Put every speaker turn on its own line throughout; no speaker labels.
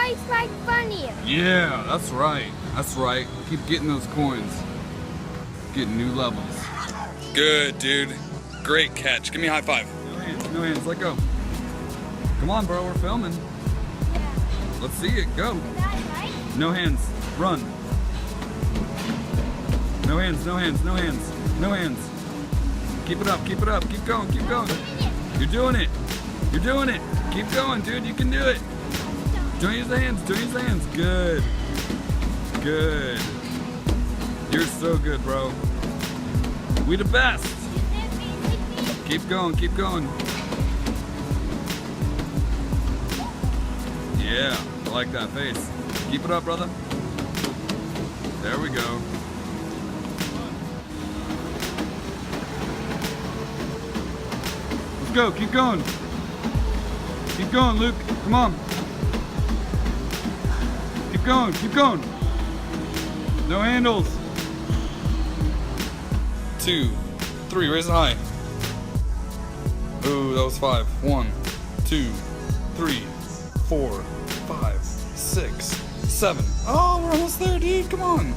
fights like Farny.
Yeah, that's right. That's right. Keep getting those coins. Getting new levels. Good, dude. Great catch. Give me a high five. No hands. Let go. Come on, bro. We're filming.
Yeah.
Let's see it. Go.
Is that right?
No hands. Run. No hands. No hands. No hands. No hands. Keep it up. Keep it up. Keep going. Keep going. You're doing it. You're doing it. Keep going, dude. You can do it. Don't use the hands. Don't use the hands. Good. Good. You're so good, bro. We the best. Keep going. Keep going. Yeah. I like that face. Keep it up, brother. There we go. Let's go. Keep going. Keep going, Luke. Come on. Keep going. Keep going. No handles. 2, 3. Raise it high. Ooh, that was 5. 1, 2, 3, 4, 5, 6, 7. Oh, we're almost there, dude. Come on.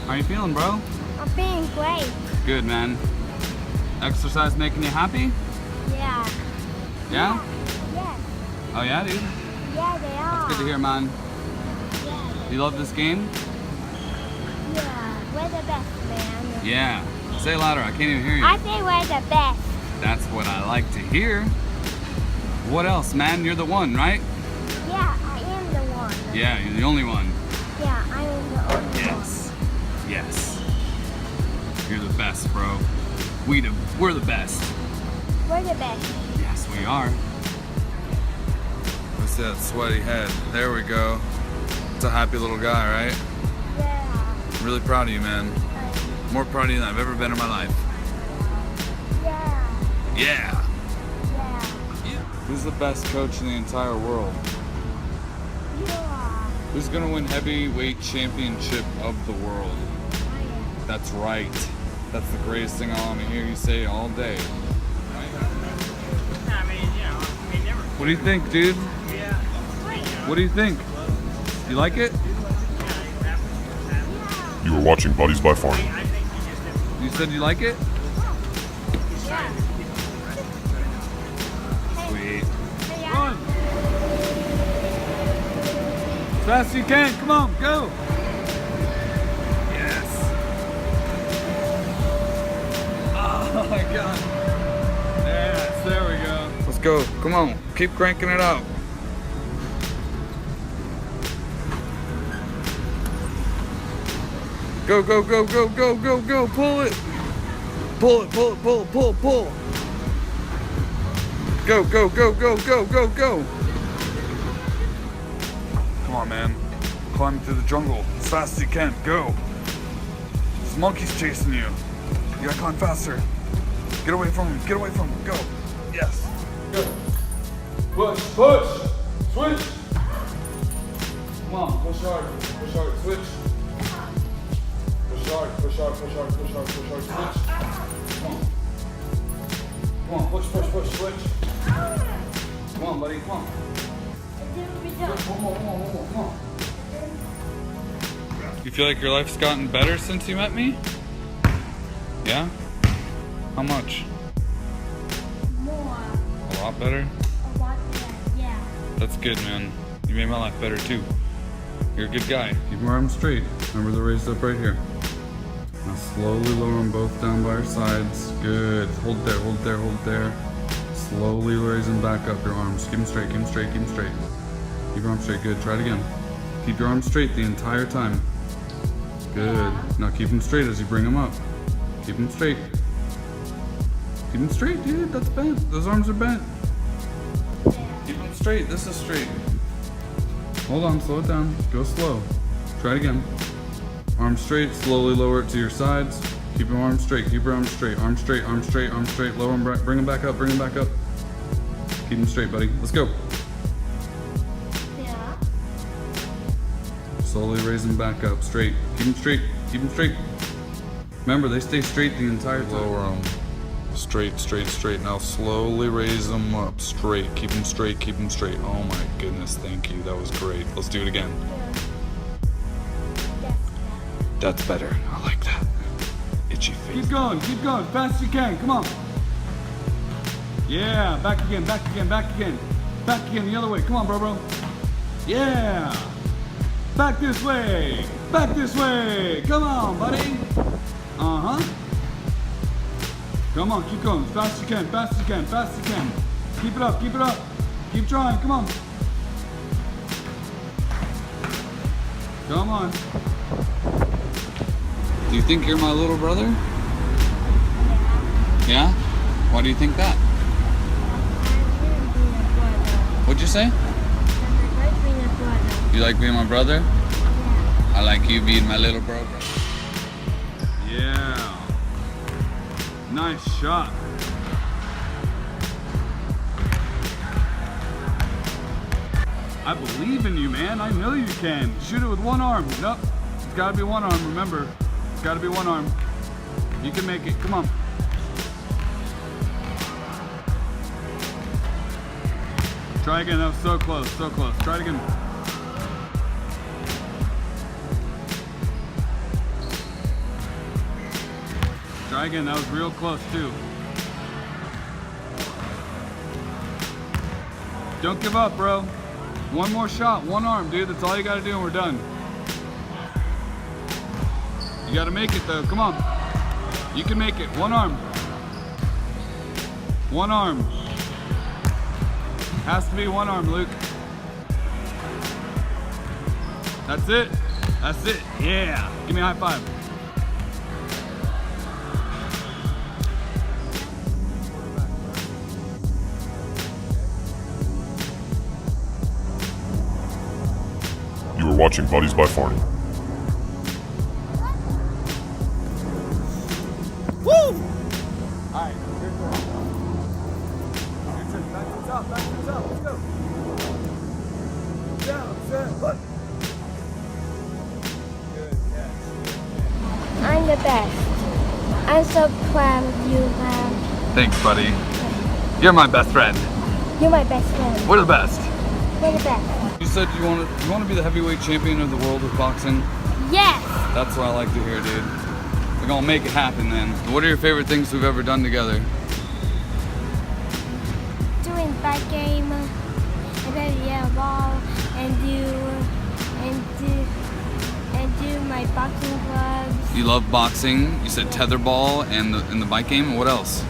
How you feeling, bro?
I'm feeling great.
Good, man. Exercise making you happy?
Yeah.
Yeah?
Yeah.
Oh yeah, dude?
Yeah, they are.
Good to hear, man.
Yeah.
You love this game?
Yeah. We're the best, man.
Yeah. Say it louder, I can't even hear you.
I say we're the best.
That's what I like to hear. What else, man? You're the one, right?
Yeah, I am the one.
Yeah, you're the only one.
Yeah, I am the only one.
Yes. Yes. You're the best, bro. We're the best.
We're the best.
Yes, we are. What's that sweaty head? There we go. It's a happy little guy, right?
Yeah.
I'm really proud of you, man. More proud of you than I've ever been in my life.
Yeah.
Yeah.
Yeah.
Who's the best coach in the entire world?
You are.
Who's gonna win heavyweight championship of the world?
I am.
That's right. That's the greatest thing I want to hear you say all day. What do you think, dude? What do you think? You like it?
You are watching Buddies by Farny.
You said you like it?
Yeah.
Sweet.
Hey,
Run! As fast as you can. Come on, go! Yes. Oh my God. Yes, there we go. Let's go. Come on. Keep cranking it out. Go, go, go, go, go, go, go. Pull it. Pull it, pull it, pull it, pull, pull. Go, go, go, go, go, go, go. Come on, man. Climb through the jungle as fast as you can. Go. This monkey's chasing you. You gotta climb faster. Get away from him. Get away from him. Go. Yes. Go. Push, push. Switch. Come on. Push hard. Push hard. Switch. Push hard. Push hard. Push hard. Push hard. Push hard. Switch. Come on. Come on. Push, push, push. Switch. Come on, buddy. Come on. One more, one more, one more. Come on. You feel like your life's gotten better since you met me? Yeah? How much?
More.
A lot better?
A lot better. Yeah.
That's good, man. You made my life better too. You're a good guy. Keep your arms straight. Remember they're raised up right here. Now slowly lower them both down by your sides. Good. Hold there, hold there, hold there. Slowly raise them back up your arms. Keep them straight, keep them straight, keep them straight. Keep your arms straight. Good. Try it again. Keep your arms straight the entire time. Good. Now keep them straight as you bring them up. Keep them straight. Keep them straight, dude. That's bent. Those arms are bent. Keep them straight. This is straight. Hold on. Slow it down. Go slow. Try it again. Arms straight. Slowly lower it to your sides. Keep your arms straight. Keep your arms straight. Arms straight. Arms straight. Arms straight. Lower them. Bring them back up. Bring them back up. Keep them straight, buddy. Let's go.
Yeah.
Slowly raise them back up. Straight. Keep them straight. Keep them straight. Remember, they stay straight the entire time. Lower them. Straight, straight, straight. Now slowly raise them up. Straight. Keep them straight. Keep them straight. Oh my goodness. Thank you. That was great. Let's do it again. That's better. I like that. Itchy face. Keep going. Keep going. Fast as you can. Come on. Yeah. Back again. Back again. Back again. Back again. The other way. Come on, bro. Yeah. Back this way. Back this way. Come on, buddy. Uh-huh. Come on, keep going. Fast as you can, fast as you can, fast as you can. Keep it up, keep it up. Keep trying, come on. Come on. Do you think you're my little brother? Yeah? Why do you think that? What'd you say? You like being my brother? I like you being my little brother. Yeah. Nice shot. I believe in you, man. I know you can. Shoot it with one arm. Nope. It's gotta be one arm, remember. It's gotta be one arm. You can make it. Come on. Try again. That was so close, so close. Try it again. Try again, that was real close too. Don't give up, bro. One more shot, one arm, dude. That's all you gotta do and we're done. You gotta make it though, come on. You can make it, one arm. One arm. Has to be one arm, Luke. That's it, that's it, yeah. Give me a high five.
You are watching Buddies by Farny.
Woo! Alright, good turn. Good turn. Back to the top, back to the top. Let's go. Down, set, put. Good catch.
I'm the best. I'm so proud of you, man.
Thanks, buddy. You're my best friend.
You're my best friend.
We're the best.
We're the best.
You said you want to be the heavyweight champion of the world of boxing?
Yes.
That's what I like to hear, dude. We're gonna make it happen then. What are your favorite things we've ever done together?
Doing bike game, and then yellow ball, and do my boxing gloves.
You love boxing. You said tetherball and the bike game. What else?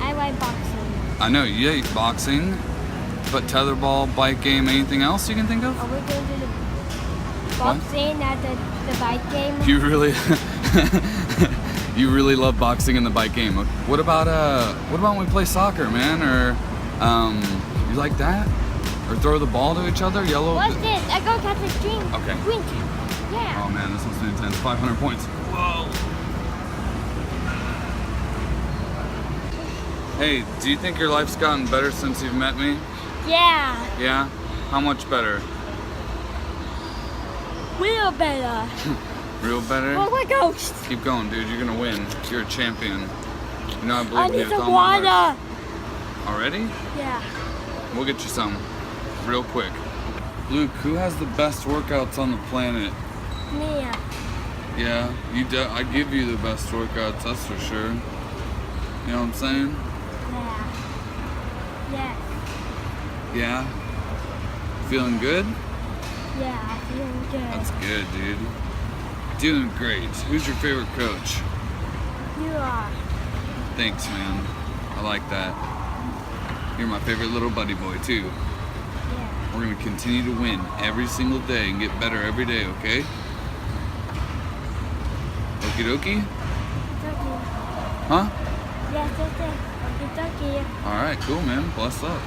I like boxing.
I know you hate boxing, but tetherball, bike game, anything else you can think of?
Are we going to do the boxing at the bike game?
You really, you really love boxing and the bike game. What about when we play soccer, man? Or you like that? Or throw the ball to each other? Yellow.
What's this? I go catch a dream.
Okay.
Green team. Yeah.
Oh man, this one's intense. 500 points. Whoa. Hey, do you think your life's gotten better since you've met me?
Yeah.
Yeah? How much better?
Real better.
Real better?
Oh my gosh.
Keep going, dude. You're gonna win. You're a champion. You know I believe
I
in you
need
with
some
all my
water.
heart. Already?
Yeah.
We'll get you some. Real quick. Luke, who has the best workouts on the planet?
Mia.
Yeah, I give you the best workouts, that's for sure. You know what I'm saying?
Yeah. Yeah.
Yeah? Feeling good?
Yeah, I'm feeling good.
That's good, dude. Doing great. Who's your favorite coach?
You are.
Thanks, man. I like that. You're my favorite little buddy boy, too.
Yeah.
We're gonna continue to win every single day and get better every day, okay? Okie dokie?
Kentucky.
Huh?
Yes, Kentucky.
Alright, cool, man. Bless up.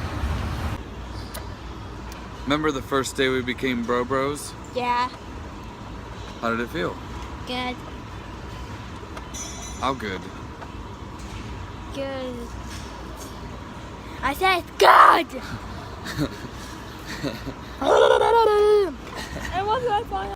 Remember the first day we became bros?
Yeah.
How did it feel?
Good.
How good?
Good. I said good. And what do I find?